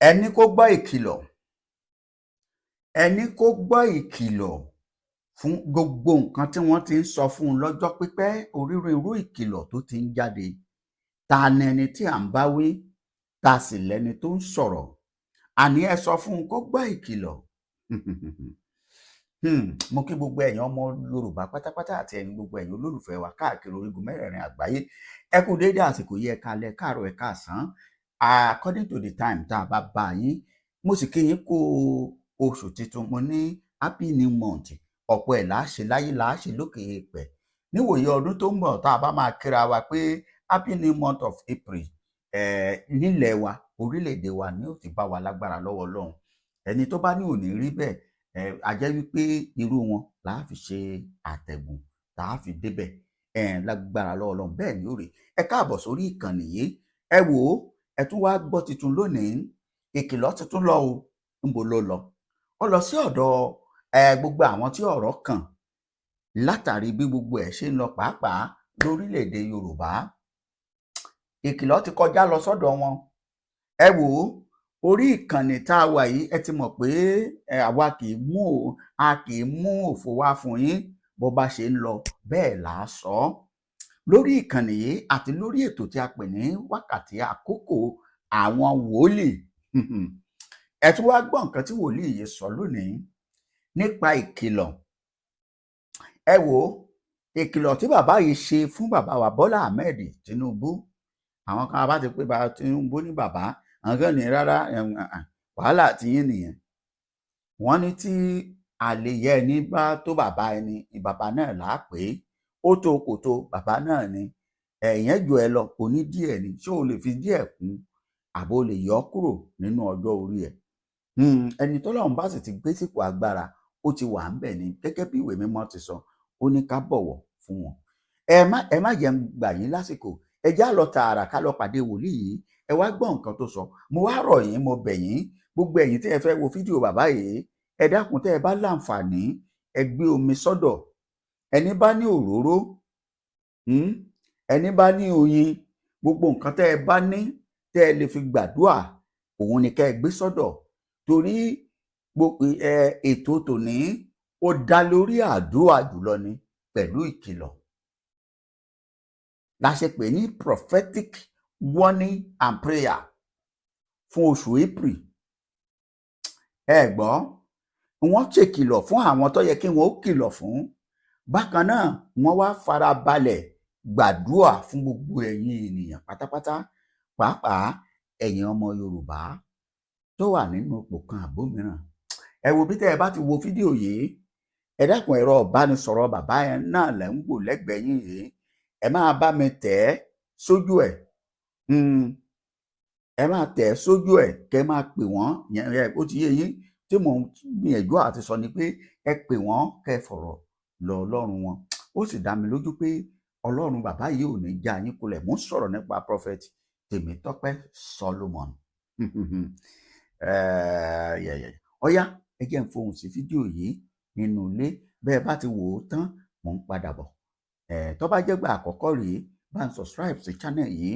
ẹni kó gbọ́ ìkìlọ̀ ẹni kó gbọ́ ìkìlọ̀ fún gbogbo nǹkan tí wọ́n ti ń sọ fún un lọ́jọ́ pípẹ́, onírúurú ìkìlọ̀ tó ti ń jáde. Ta ni ẹni tí à ń bá wí? Ta sì lẹni tó ń sọ̀rọ̀? Àní ẹ sọ fún un kó gbọ́ ìkìlọ̀. Mo kí gbogbo ẹ̀yin ọmọ Yorùbá pátápátá àti ẹ̀yin gbogbo ẹ̀yin olólùfẹ́ wa káàkiri orígun mẹ́rẹ̀ẹ̀rin àgbáyé. Ẹ kú déédé àsìkò yìí, ẹ káalẹ́, káàárọ̀, ẹ káàsán. According to the time tá a bá bá yín, mo sì kí yín kú oṣù tuntun. Mo ní happy new month. Ọ̀pọ̀ ẹ̀ láṣẹ láyé láṣẹ lókè èèpẹ̀. Níwòye ọdún tó ń bọ̀ tá a bá máa kíra wa pé happy new month of April. Nílẹ̀ wa, orílẹ̀-èdè wa ni ó ti bá wa lágbára lọ́wọ́ Ọlọ́run. Ẹni tó bá ní òní rí bẹ́ẹ̀, a jẹ́ wípé irú wọn là á fi ṣe àtẹ̀gùn tá a fi débẹ̀ lágbára lọ́wọ́ Ọlọ́run. Bẹ́ẹ̀ ni ó rí. Ẹ káàbọ̀ sórí ìkànnì yìí. Ẹ wò ó, ẹ tún wá gbọ́ tuntun lónìí. Ìkìlọ̀ tuntun lọ o. Níbo ló lọ? Ó lọ sí ọ̀dọ̀ gbogbo àwọn tí ọ̀rọ̀ kàn látàrí bí gbogbo ẹ̀ ṣe ń lọ pàápàá lórílẹ̀-èdè Yorùbá. Ìkìlọ̀ ti kọjá lọ sọ́dọ̀ wọn. Ẹ wò ó, orí ìkànnì tá a wà yìí, ẹ ti mọ̀ pé àwa kì í mú òfò wá fún yín. Bó bá ṣe ń lọ bẹ́ẹ̀ là á sọ. Lórí ìkànnì yìí àti lórí ètò tí a pè ní wákàtí àkókò àwọn wòlíì. Ẹ tún wá gbọ́ nǹkan tí wòlíì yìí sọ lónìí nípa ìkìlọ̀. Ẹ wò ó, ìkìlọ̀ tí bàbá yìí ṣe fún bàbá wa Bọ́lá Ahmed Tinubu. Àwọn kan bá ti pé bàbá Tinubu ní bàbá, àwọn kan ní rárá, wàhálà tí yín nìyẹn. Wọ́n ní tí àlèyé ẹni bá tó bàbá ẹni, bàbá náà là á pè é. Ó tó kò tó bàbá náà ni. Ẹ̀yẹn jù ẹ lọ, kò ní díẹ̀ ni. Ṣé o lè fi díẹ̀ kún àbò lè yọ kúrò nínú ọjọ́ orí ẹ̀? Ẹni tọ́lọ́run bá sì ti gbé sípò agbára, ó ti wà ńbẹ̀ ni. Gẹ́gẹ́ bí ìwé mímọ́ ti sọ, ó ní ká bọ̀wọ̀ fún wọn. Ẹ má jẹ́ ń gbà yín lásìkò. Ẹ já lọ tààrà ká lọ pàdé wòlíì yìí. Ẹ wá gbọ́ nǹkan tó sọ. Mo wá rọ̀ yín, mo bẹ̀ yín, gbogbo ẹ̀yin tí ẹ fẹ́ wo fídíò bàbá yìí, ẹ dákun tẹ́ ẹ bá láǹfààní, ẹ gbé omi sọ́dọ̀. Ẹni bá ní òróró, ẹni bá ní oyin, gbogbo nǹkan tẹ́ ẹ bá ní tẹ́ ẹ lè fi gbàdúà, òun ni kẹ́ ẹ gbé sọ́dọ̀. Torí ètò tòní ó dá lórí àdúrà jùlọ ni, pẹ̀lú ìkìlọ̀. La ṣe pè ní prophetic warning and prayer fún oṣù April. Ẹ gbọ́, wọ́n ṣèkìlọ̀ fún àwọn tó yẹ kí wọ́n ó kìlọ̀ fún. Bákan náà, wọ́n wá farabalẹ̀ gbàdúrà fún gbogbo ẹ̀yin ènìyàn pátápátá, pàápàá ẹ̀yin ọmọ Yorùbá tó wà nínú ipò kan àbó mìíràn. Ẹ wo bí tẹ́ ẹ bá ti wo fídíò yìí, ẹ dákun ẹ̀rọ ìbánisọ̀rọ̀ bàbá yẹn náà lẹ́ ń wò lẹ́gbẹ̀ẹ́ yín yìí. Ẹ máa bá mi tẹ̀ ẹ́ sójú ẹ̀. Ẹ máa tẹ̀ ẹ́ sójú ẹ̀, kẹ́ máa pè wọ́n. Ó ti yé yín tí mò ń gbìyànjú àti sọ ni pé ẹ pè wọ́n, kẹ́ fọ̀rọ̀ lọ Ọlọ́run wọn. Ó sì dá mi lójú pé Ọlọ́run bàbá yìí ò ní já yín kulẹ̀. Mo ń sọ̀rọ̀ nípa Prophet Temitope Solomon. Ọ̀yá, ẹ jẹ́ ń fohùn sí fídíò yìí nínú ilé. Bẹ́ẹ̀ bá ti wò ó tán, mò ń padà bọ̀. Tó bá jẹ́ gbà àkọ́kọ́ rèé, bá ń subscribe sí channel yìí.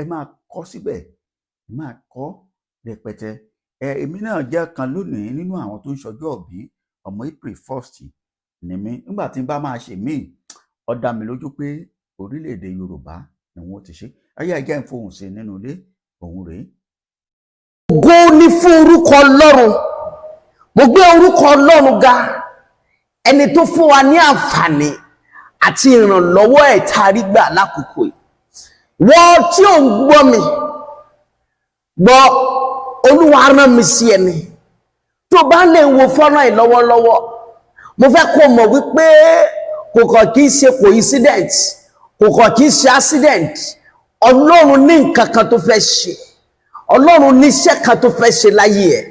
Ẹ máa kọ síbẹ̀, ẹ máa kọ rẹpẹtẹ. Èmi náà jẹ́ kan lónìí nínú àwọn tó ń ṣọjọ́ ìbí. Ọmọ April 1st ni mí. Nígbà tí n bá máa ṣe míì, ó dá mi lójú pé orílẹ̀-èdè Yorùbá ni wọ́n ti ṣe. Ayé ẹ jẹ́ ń fohùn sí nínú ilé, òun rèé. Ògo ni fún orúkọ Ọlọ́run. Mo gbé orúkọ Ọlọ́run ga, ẹni tó fún wa ní àǹfààní àti ìrànlọ́wọ́ ẹ̀ tá a rí gbà lákòókò yìí. Wọ́n tí ò ń gbọ́ mi, gbọ́ Olúwa rán mi sí ẹni. Tó bá lè wo fọ́nrán yìí lọ́wọ́lọ́wọ́, mo fẹ́ kó mọ̀ wípé kò kàn kí í ṣe coincident, kò kàn kí í ṣe accident. Ọlọ́run ní nǹkan kan tó fẹ́ ṣe. Ọlọ́run ní iṣẹ́ kan tó fẹ́ ṣe láyé ẹ̀.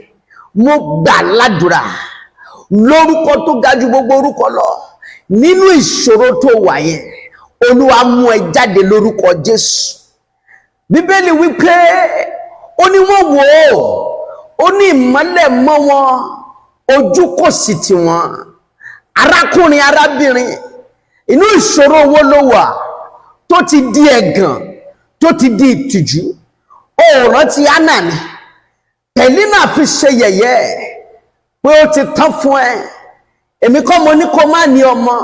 Mo gbà ládùúrà lórúkọ tó ga jù gbogbo orúkọ lọ. Nínú ìṣòro tó wà yẹn, Olúwa mú ẹ jáde lórúkọ Jésù. Bíbélì wípé ó ní wọ́n wò ó ní ìmọ́lẹ̀ mọ́ wọn, ojú kò sì tì wọ́n. Arákùnrin, arábìnrin, inú ìṣòro wo ló wà tó ti di ẹ̀gàn, tó ti di ìtìjú? Ó rántí Hánà ni. Pẹ̀línà fi ṣe yẹ̀yẹ́ pé ó ti tán fún ẹ, èmi kọ́ mo ní kó má ní ọmọ,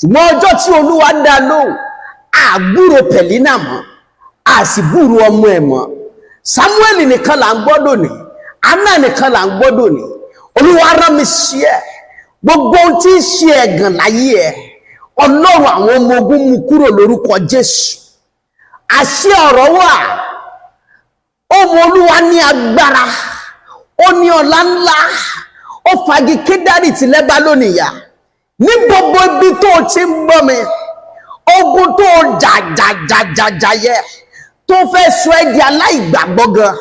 ṣùgbọ́n ọjọ́ tí Olúwa dá lóhùn àgbúrò Pẹ̀línà mọ́, àsìbúrò ọmọ ẹ̀ mọ́. Samuel nìkan là ń gbọ́dọ̀ ní, Anna nìkan là ń gbọ́dọ̀ ní. Olúwa rán mi sí ẹ, gbogbo ohun tí ń ṣe ẹ̀gàn láyé ẹ, Ọlọ́run àwọn ọmọ ogun mú kúrò lórúkọ Jésù. Àṣẹ ọ̀rọ̀ wà, ohùn Olúwa ní agbára, ó ní ọlá ńlá, ó fagi Kédárì ti lẹ́bá lónìí yá. Ní gbogbo ibi tó ti ń gbọ́ mi, ogun tó jà yẹ, tó fẹ́ sọ ẹ́ di aláìgbàgbọ́ gan,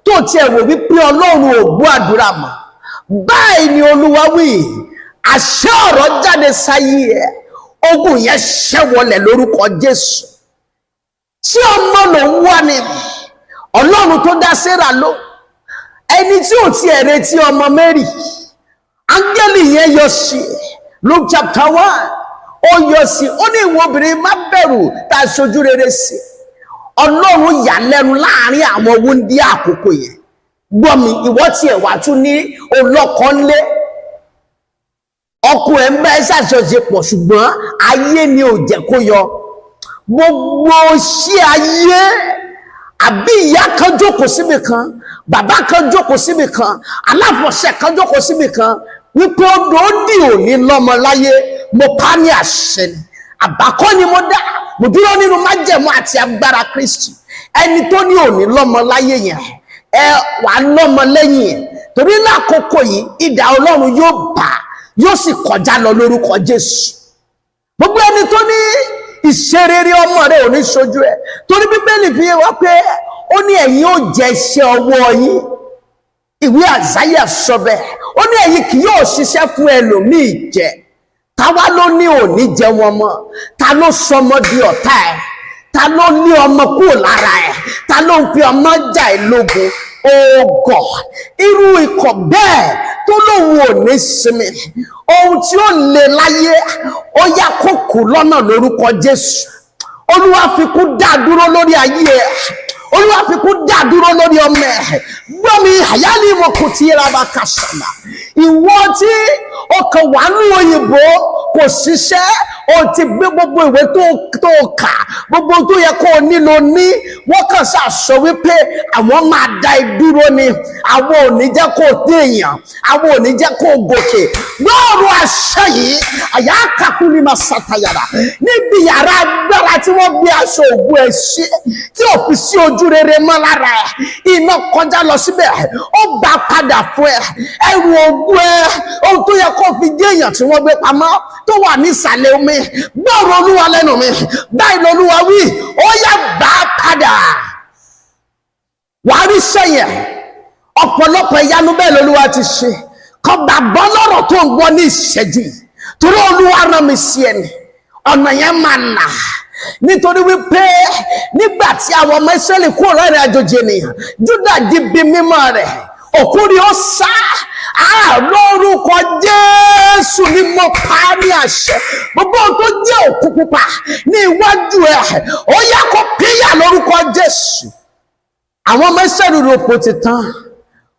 tó tiẹ̀ wò wípé Ọlọ́run ò gbọ́ àdúrà mọ́. Báyìí ni Olúwa wí, àṣẹ ọ̀rọ̀ jáde sáyé ẹ̀, ogun yẹn ṣẹ́wọlẹ̀ lórúkọ Jésù. Tí ọmọ ló ń wá ni, Ọlọ́run tó dá Sárà ló, ẹni tí ò tiẹ̀ retí ọmọ Mary, áńgẹ́lì yẹn yọ sí Luke chapter 1, ó yọ sí, ó ní ìwọ obìnrin má bẹ̀rù, tá a ṣojú rere sí. Ọlọ́run yà lẹ́nu láàrin àwọn wúndí àkókò yẹn. Gbọ́ mi, ìwọ tiẹ̀ wá tún ní olọ́kọ́lé, ọkọ ẹ̀ ń bá ẹ ṣàṣọṣepọ̀, ṣùgbọ́n ayé ni ò jẹ́ kó yọ. Gbogbo ṣí ayé, àbí ìyá kan jókòó síbì kan, bàbá kan jókòó síbì kan, aláfọ̀ṣẹ kan jókòó síbì kan, wípé odò ó dì òní lọ́mọ láyé, mo pa ní àṣẹ ni. Àbákọ́ ni mo dá, mo dúró nínú májẹ̀mú àti agbára Kristi. Ẹni tó ní òní lọ́mọ láyé yẹn, ẹ wà lọ́mọ lẹ́yìn ẹ̀, torí lákòókò yìí idà Ọlọ́run yóò bá, yóò sì kọjá lọ lórúkọ Jésù. Gbogbo ẹni tó ní ìṣerere ọmọ rẹ̀ ò ní ṣojú ẹ̀, torí Bíbélì fi wá pé ó ní ẹ̀yin ó jẹ iṣẹ́ ọwọ́ yín. Ìwé Àìsáyà sọ bẹ́ẹ̀, ó ní ẹ̀yin kì yóò ṣiṣẹ́ fún ẹlòmíì jẹ. Táwa ló ní òní jẹ wọn mọ́? Ta ló sọmọ di ọ̀tá ẹ̀? Ta ló ní ọmọ kúrò lára ẹ̀? Ta ló ń fi ọmọ jà ẹ́ lógun? Oh God, irú ikọ̀ bẹ́ẹ̀ tó lóun ò ní sinmi, ohun tí ó lè láyé, ó yá kó kú lọ́nà lórúkọ Jésù. Olúwa fi kú dá dúró lórí ayé ẹ̀, Olúwa fi kú dá dúró lórí ọmọ ẹ̀. Gbọ́ mi, àyálì mo kò tí ra bá kàṣàmà. Ìwọ tí ọkàn wà ní òyìnbó kò ṣiṣẹ́, o ti gbé gbogbo ìwé tó kà, gbogbo tó yẹ kó nílò ní, wọ́n kàn ṣàṣọ wípé àwọn máa dá ìdúró ni, àwọn ò ní jẹ́ kó téèyàn, àwọn ò ní jẹ́ kó gòkè. Lọ́rùn àṣẹ yìí, àyà kàkú ni máa ṣàtàyàrá níbi yàrá agbára tí wọ́n gbé aṣọ ògùn ẹ̀ sí, tí ò fi sí ojú rere mọ́ lára ẹ̀, iná kọjá lọ síbẹ̀, ó gbà padà fún ẹ. Ẹrù ògùn ẹ, ohun tó yẹ kó fi jẹ́ èèyàn tí wọ́n gbé pamọ́, tó wà ní ìsàlẹ̀ omi, gbọ́rọ̀ Olúwa lẹ́nu mi, báyìí l'Olúwa wí, ó yá gbà padà. Wàá rí sẹ́yìn ọ̀pọ̀lọpọ̀ ìyanu bẹ́ẹ̀ l'Olúwa ti ṣe. Kò gbàgbọ́ lọ́rọ̀ tó ń gbọ́ ní ìṣẹ́jú yìí, torí Olúwa rán mi sí ẹni, ọ̀nà yẹn máa nà. Nítorí wípé nígbà tí àwọn ọmọ Ísírẹ́lì kúrò lọ́rìn àjòjì ènìyàn, Júdà di bí mímọ́ rẹ̀, òkúri ó sá. Lórúkọ Jésù ni mo pa á ní àṣẹ. Gbogbo ohun tó jẹ́ òkú pupa ní iwájú ẹ̀, ó yá kó pínyà lórúkọ Jésù. Àwọn ọmọ Ísírẹ́lì ròpò ti tán.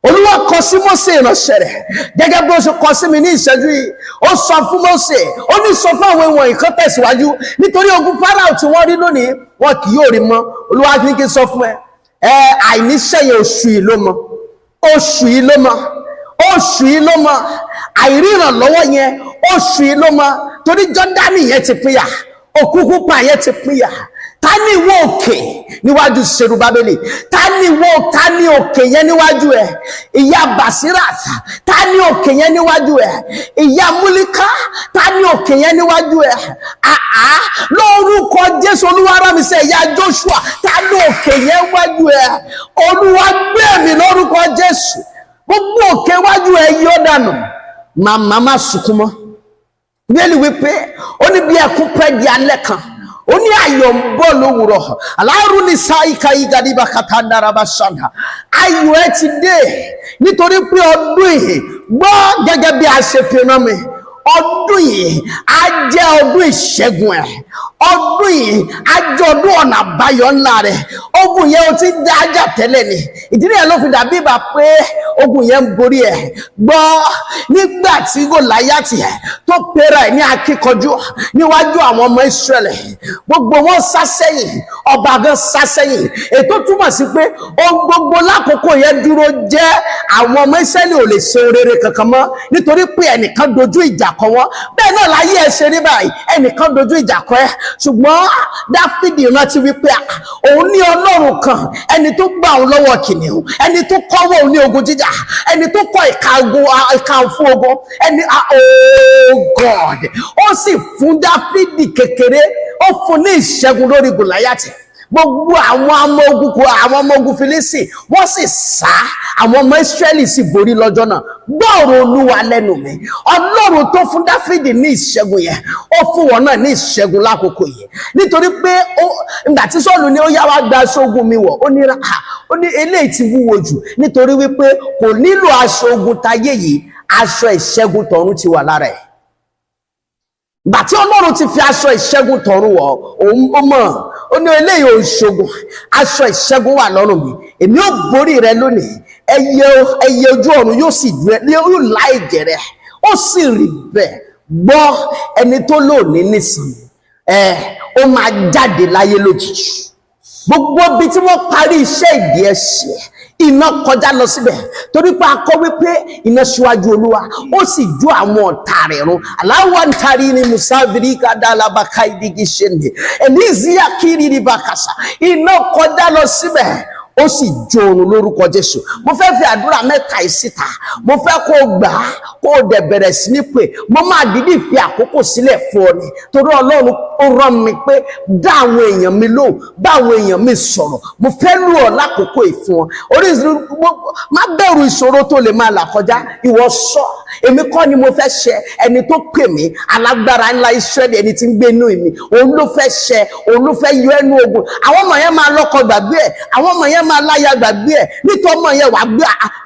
Olúwa kọ sí Mósè ìránṣẹ́ rẹ̀, gẹ́gẹ́ bí ó ṣe kọ sí mi ní ìṣẹ́jú yìí. Ó sọ fún Mósè, ó ní sọ fún àwọn ìwọ̀n ìkan tẹ̀síwájú, nítorí ogun Fáráò tí wọ́n rí lónìí, wọn kì yóò rí mọ́. Olúwa ní kí n sọ fún ẹ, àìníṣẹ́yẹ oṣù yìí ló mọ, oṣù yìí ló mọ, oṣù yìí ló mọ, àìrírànlọ́wọ́ yẹn oṣù yìí ló mọ, torí Jọ́dánì yẹn ti pínyà, òkú pupa yẹn ti pínyà. Ta ni ìwọ òkè níwájú Serubábélì? Ta ni òkè yẹn níwájú ẹ̀? Ìyá Basirat. Ta ni òkè yẹn níwájú ẹ̀? Ìyá Múlíkà. Ta ni òkè yẹn níwájú ẹ̀? Lórúkọ Jésù, Olúwa rán mi sí ìyá Joshua. Ta ni òkè yẹn wájú ẹ̀? Olúwa gbé mi lórúkọ Jésù. Gbogbo òkè wájú ẹ̀ yóò dànù. Màmá má sunkún mọ́. Bíbélì wípé ó ní bí ẹkún pẹ́ di alẹ́ kan, ó ní ayọ̀ ń bọ̀ lówùrọ̀. Aláàrú ní sáìka ìgàdìbà kàtàndàràbà ṣàǹdà. Ayọ̀ ẹ ti dé, nítorí pé ọdún yìí, gbọ́ gẹ́gẹ́ bí a ṣe fi rán mi, ọdún yìí á jẹ́ ọdún ìṣẹ́gun ẹ̀. ọdún yìí àjọ̀dún ọ̀nà àbáyọ ńlá rẹ̀. Ogun yẹn ó ti dá ajá tẹ́lẹ̀ ni, ìdílé yẹn ló fi dàbí ìbá pé ogun yẹn ń borí ẹ̀. Gbọ́, nígbà tí Gòláyátì tó pera ẹ̀ ní akíkanjú níwájú àwọn ọmọ Ísírẹ́lì, gbogbo wọn sá sẹ́yìn, ọba gan sá sẹ́yìn. Ètò túmọ̀ sí pé ohun gbogbo lákòókò yẹn dúró jẹ́ àwọn ọmọ Ísírẹ́lì ò lè ṣe rere kankan mọ́ nítorí pé ẹnìkan dojú ìjà kọ wọ́n. Bẹ́ẹ̀ náà láyé ẹ ṣe rí báyìí, ẹnìkan dojú ìjà kọ ẹ́. Ṣùgbọ́n Dáfídì rántí wípé òun ní Ọlọ́run kan, ẹni tó gbà òun lọ́wọ́ kìnìún, ẹni tó kọ́wọ́ òun ní ogun jíjà, ẹni tó kọ́ ìka fún ogun, ẹni oh God, ó sì fún Dáfídì kékeré, ó fún ní ìṣẹ́gun lórí Gòláyátì. Gbogbo àwọn ọmọ ogun Fílísì wọ́n sì sá, àwọn ọmọ Ísírẹ́lì sì borí lọ́jọ́ náà. Gbọ́ ọ̀rọ̀ Olúwa lẹ́nu mi. Ọlọ́run tó fún Dáfídì ní ìṣẹ́gun yẹn, ó fún wọn náà ní ìṣẹ́gun lákòókò yìí. Nítorí pé ìgbà tí Sọ́ọ̀lù ní ó yá wá gba aṣọ ogun mi wọ̀, ó ní eléyìí ti wúwo jù, nítorí wípé kò nílò aṣọ ogun tayé yìí, aṣọ ìṣẹ́gun tọ̀run ti wà lára ẹ̀. Ìgbà tí Ọlọ́run ti fi aṣọ ìṣẹ́gun tọ̀run wọ̀, òun ó mọ̀, ó ní eléyìí ò ṣogun, aṣọ ìṣẹ́gun wà lọ́rùn mi, èmi ó borí rẹ lónìí, ẹyẹ ojú ọ̀run yóò sì gbé, yóò lá ẹ̀jẹ̀ rẹ, ó sì rí bẹ́ẹ̀. Gbọ́, ẹni tó lónìí nísìnyí, ó máa jáde láyé lójijì. Gbogbo ibi tí wọ́n parí iṣẹ́ ìdí ẹ̀ṣẹ̀, iná kọjá lọ síbẹ̀, torí pé a kọ wípé iná síwájú Olúwa ó sì jó àwọn ọ̀tá rẹ̀ run. Aláwọ̀ ń tarí ni musaviri kadalabaka idigi ṣende elizia kiri ni bakasa, iná kọjá lọ síbẹ̀ ó sì jòrùn lórúkọ Jésù. Mo fẹ́ fi àdúrà mẹ́ta ìsíta, mo fẹ́ kó gbà á, kó dẹ̀ bẹ̀rẹ̀ sí ní pé mo máa dìídì fi àkókò sílẹ̀ fún ọ ni, torí Ọlọ́run ó rán mi pé dá àwọn èèyàn mi lóhùn, bá àwọn èèyàn mi sọ̀rọ̀. Mo fẹ́ lù ọ́ lákòókò ìfún ọ. Má bẹ̀rù ìṣòro tó lè máa là kọjá, ìwọ sọ, èmi kọ́ ni mo fẹ́ ṣe, ẹni tó pè mí, alágbára ńlá Ísírẹ́lì, ẹni tí ń gbé inú mi, òun ló fẹ́ ṣe, òun ló fẹ́ yọ ẹnu ogun. Àwọn ọmọ yẹn máa lọ́kọ gbàgbé ẹ̀, àwọn ọmọ yẹn máa láya gbàgbé ẹ̀, nítorí ọmọ yẹn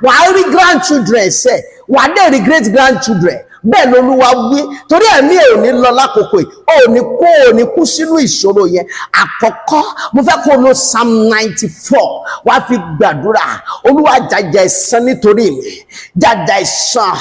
wàá rí grandchildren ẹ̀sẹ̀, wàá dẹ̀ rí great grandchildren. Bẹ́ẹ̀ lolúwa wí, torí ẹ̀mí ẹ̀ ò ní lọ lákòókò yìí, ò ní kú sínú ìṣòro yẹn. Àkọ́kọ́, mo fẹ́ kó lo Psalm 94 wá fi gbàdúrà. Olúwa jàjà ẹ̀san nítorí mi, jàjà ẹ̀san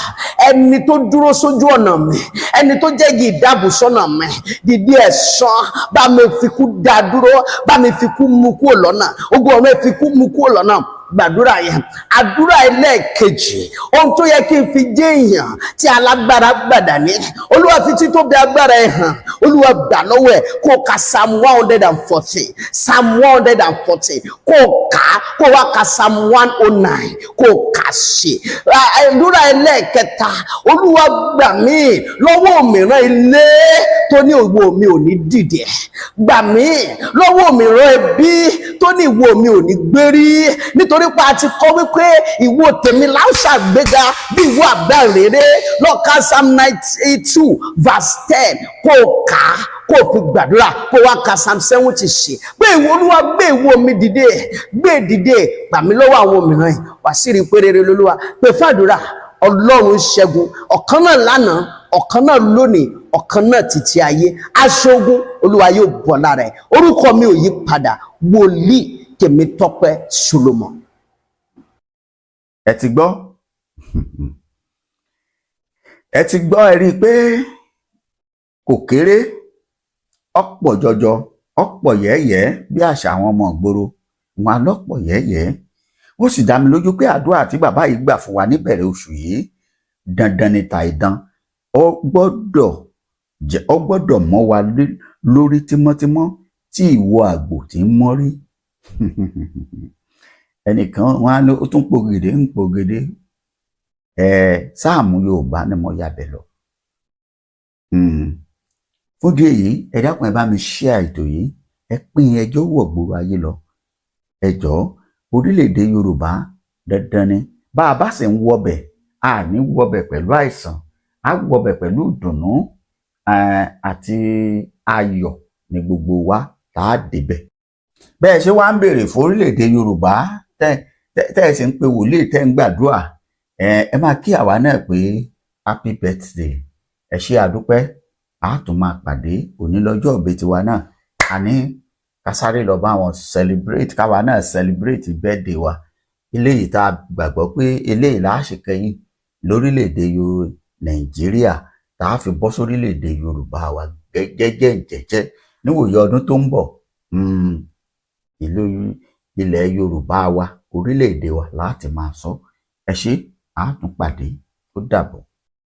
ẹni tó dúró sójú ọ̀nà mi, ẹni tó jẹ́ igi ìdábùsọ́nà mi, dìde ẹ̀san, bá mi fi kú dá dúró, bá mi fi kú mú kúrò lọ́nà, ogun ọ̀run ẹ̀ fi kú mú kúrò lọ́nà. Gbàdúrà yẹn. Àdúrà ẹlẹ́ẹ̀kejì, ohun tó yẹ kí n fi jẹ́ èèyàn tí alágbára gbàdá ní, Olúwa fi títóbi agbára ẹ̀ hàn, Olúwa gbà lọ́wọ́ ẹ̀. Kó ka Psalm 140, Psalm 140, kó kà, kó wá ka Psalm 109, kó kà sí. Àdúrà ẹlẹ́ẹ̀kẹta, Olúwa gbà mí lọ́wọ́ òmìrán ilé tó ní ìwọ mi ò ní dìde, gbà mí lọ́wọ́ òmìrán ẹbí tó ní ìwọ mi ò ní gbérí, nítorí pé a ti kọ wípé ìwọ tèmi la ó ṣàgbéga bí ìwọ àgbáǹrere. Lọ́ka Psalm 92 verse 10, kó kà á, kó fi gbàdúrà, kó wá ka Psalm 70 ṣe pé ìwọ Olúwa gbé ìwọ mi dìde, gbé dìde, gbà mí lọ́wọ́ àwọn òmìrán yìí. Wà sí rí pé rere lolúwa. Pé fàdúrà, Ọlọ́run ṣẹ́gun, ọ̀kan náà lánàá, ọ̀kan náà lónìí, ọ̀kan náà títí ayé. Aṣogun Olúwa yóò bọ̀ lára ẹ̀. Orúkọ mi ò yí padà, Wòlíì Temitope Solomon. Ẹ ti gbọ́, ẹ rí i pé kò kéré, ọ̀pọ̀ jọjọ, ọ̀pọ̀ yẹ́yẹ́ bí àṣà àwọn ọmọ ìgboro, wọn alọ́pọ̀ yẹ́yẹ́. Ó sì dá mi lójú pé àdúrà tí bàbá yìí gbà fún wa níbẹ̀rẹ̀ oṣù yìí, dandan ni tàìdán, ó gbọ́dọ̀ mọ́ wa lórí tímọ́tímọ́ tí ìwo àgbò tí ń mọ́rí. Ẹnìkan wọn á ní ó tún pògèdè ń pògèdè, sáàmù Yorùbá ni mo yàbẹ̀ lọ. Fún díẹ̀ yìí, ẹ dákun ẹ bá mi share ètò yìí, ẹ pín ẹjọ́ wọ̀ gbòòrò ayé lọ. Ẹ jọ̀ọ́, orílẹ̀-èdè Yorùbá dandan ni bá a bá sì ń wọbẹ̀, a ní wọbẹ̀ pẹ̀lú àìsàn, a wọbẹ̀ pẹ̀lú ìdùnnú àti ayọ̀ ní gbogbo wa tá a débẹ̀. Bẹ́ẹ̀ ṣe wá ń béèrè fún orílẹ̀-èdè Yorùbá, tẹ́ ẹ sì ń pe wòlíì, tẹ́ ń gbàdúrà, ẹ máa kí àwa náà pé happy birthday. Ẹ ṣé àdúpẹ́, a tún máa pàdé. Òní lọ́jọ́ ìbí tiwa náà, a ní ká sáré lọ bá wọn celebrate, káwa náà celebrate birthday wa. Eléyìí tá a gbàgbọ́ pé eléyìí la ṣe kẹ́yìn lórílẹ̀‐èdè Nàìjíríà, tá a fi bọ́ sórílẹ̀‐èdè Yorùbá wa jẹ́jẹ́ níwòye ọdún tó ń bọ̀. Ilẹ̀ Yorùbá wa, orílẹ̀‐èdè wa láti máa sọ. Ẹ ṣé, a tún pàdé. Ó dàbọ̀.